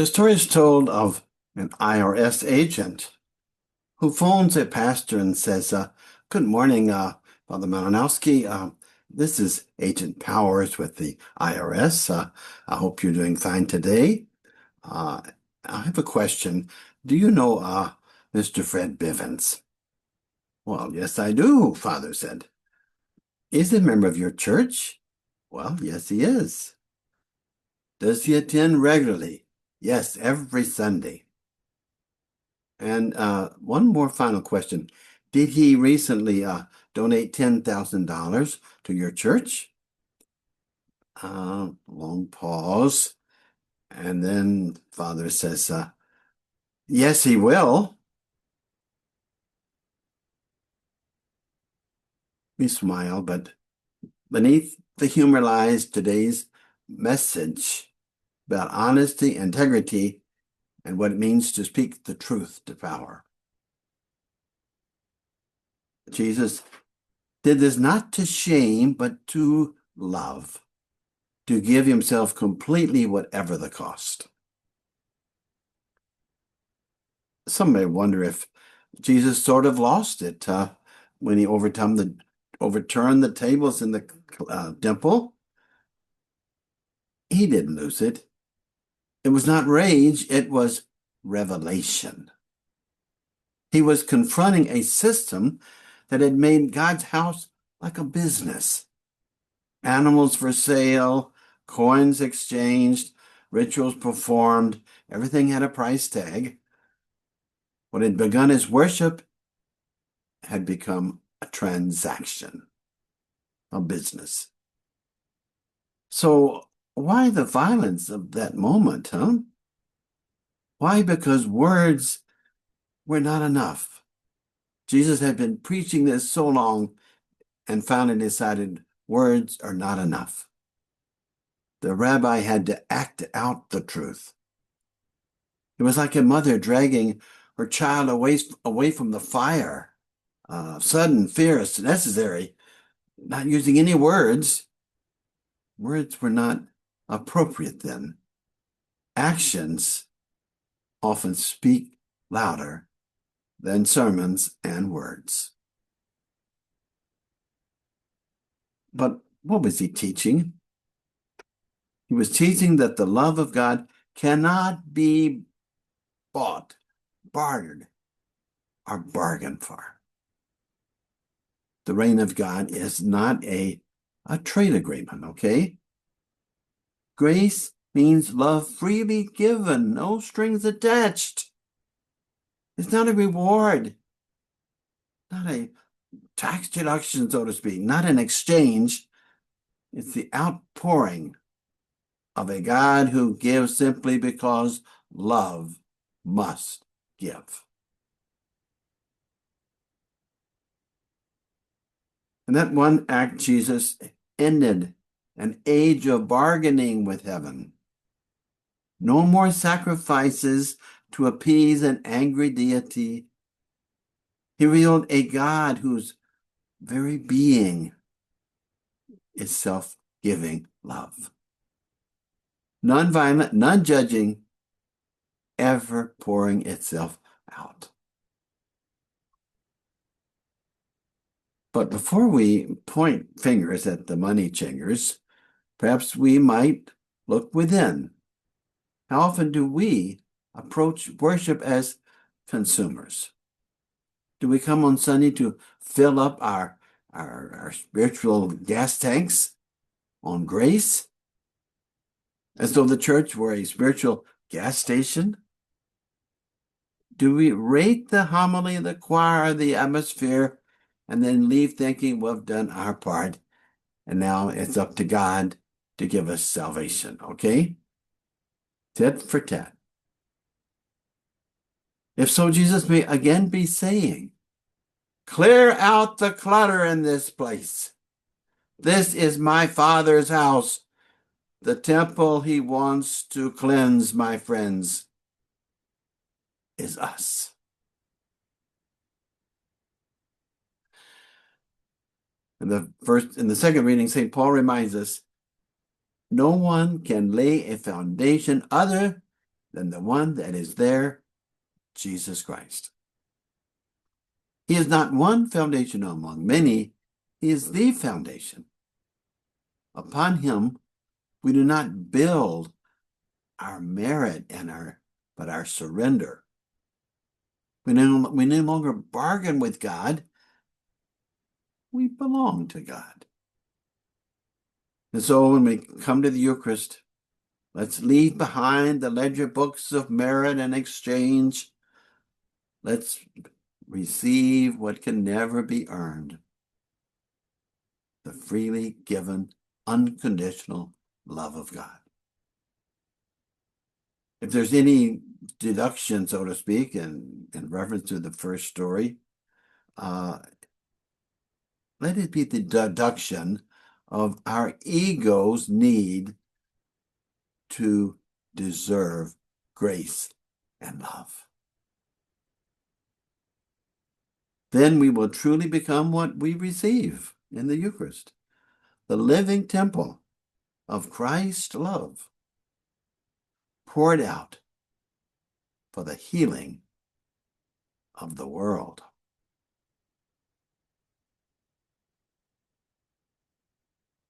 The story is told of an IRS agent who phones a pastor and says, Good morning, Father Malinowski. This is Agent Powers with the IRS. I hope you're doing fine today. Uh, I have a question. Do you know Mr. Fred Bivens? Well, yes, I do, Father said. Is he a member of your church? Well, yes, he is. Does he attend regularly? Yes, every Sunday. And one more final question. Did he recently donate $10,000 to your church? Long pause. And then Father says, yes, he will. We smile, but beneath the humor lies today's message about honesty, integrity, and what it means to speak the truth to power. Jesus did this not to shame, but to love, to give himself completely, whatever the cost. Some may wonder if Jesus sort of lost it when he overturned the tables in the temple. He didn't lose it. It was not rage, it was revelation. He was confronting a system that had made God's house like a business. Animals for sale, coins exchanged, rituals performed, everything had a price tag. What had begun as worship had become a transaction, a business. So why the violence of that moment, huh? Why? Because words were not enough. Jesus had been preaching this so long and finally decided words are not enough. The rabbi had to act out the truth. It was like a mother dragging her child away from the fire. Sudden, fierce, necessary, not using any words. Words were not appropriate then. Actions often speak louder than sermons and words. But what was he teaching? He was teaching that the love of God cannot be bought, bartered, or bargained for. The reign of God is not a trade agreement, okay? Grace means love freely given, no strings attached. It's not a reward, not a tax deduction, so to speak, not an exchange. It's the outpouring of a God who gives simply because love must give. In that one act, Jesus ended an age of bargaining with heaven. No more sacrifices to appease an angry deity. He revealed a God whose very being is self-giving love. Non-violent, non-judging, ever pouring itself out. But before we point fingers at the money changers, perhaps we might look within. How often do we approach worship as consumers? Do we come on Sunday to fill up our spiritual gas tanks on grace, as though the church were a spiritual gas station? Do we rate the homily, the choir, the atmosphere, and then leave thinking we've done our part, and now it's up to God to give us salvation, okay? Tit for tat. If so, Jesus may again be saying, clear out the clutter in this place. This is my Father's house, the temple he wants to cleanse, my friends, is us. In the second reading, St. Paul reminds us, no one can lay a foundation other than the one that is there, Jesus Christ. He is not one foundation among many. He is the foundation. Upon him, we do not build our merit but our surrender. We no longer bargain with God. We belong to God. And so when we come to the Eucharist, let's leave behind the ledger books of merit and exchange. Let's receive what can never be earned, the freely given, unconditional love of God. If there's any deduction, so to speak, in reference to the first story, let it be the deduction of our ego's need to deserve grace and love. Then we will truly become what we receive in the Eucharist, the living temple of Christ's love, poured out for the healing of the world.